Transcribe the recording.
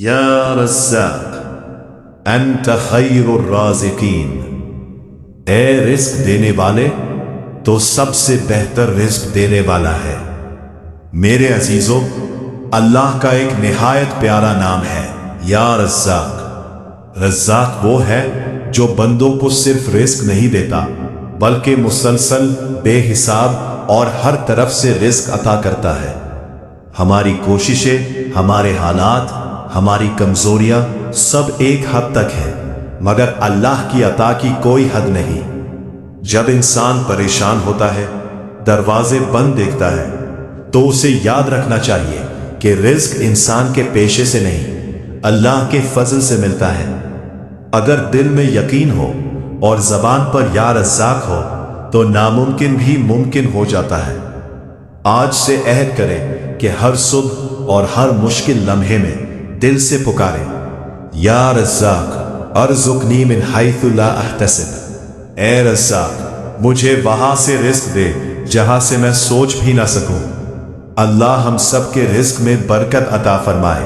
یا رزاق انت خیر الرازقین، اے رزق دینے والے تو سب سے بہتر رزق دینے والا ہے۔ میرے عزیزو، اللہ کا ایک نہایت پیارا نام ہے یا رزاق۔ رزاق وہ ہے جو بندوں کو صرف رزق نہیں دیتا بلکہ مسلسل بے حساب اور ہر طرف سے رزق عطا کرتا ہے۔ ہماری کوششیں، ہمارے حالات، ہماری کمزوریاں سب ایک حد تک ہیں، مگر اللہ کی عطا کی کوئی حد نہیں۔ جب انسان پریشان ہوتا ہے، دروازے بند دیکھتا ہے، تو اسے یاد رکھنا چاہیے کہ رزق انسان کے پیشے سے نہیں، اللہ کے فضل سے ملتا ہے۔ اگر دل میں یقین ہو اور زبان پر یا رزاق ہو تو ناممکن بھی ممکن ہو جاتا ہے۔ آج سے عہد کریں کہ ہر صبح اور ہر مشکل لمحے میں دل سے پکاریں، یا رزاق ارزقنی من حیث لا احتسب، اے رزاق مجھے وہاں سے رزق دے جہاں سے میں سوچ بھی نہ سکوں۔ اللہ ہم سب کے رزق میں برکت عطا فرمائے۔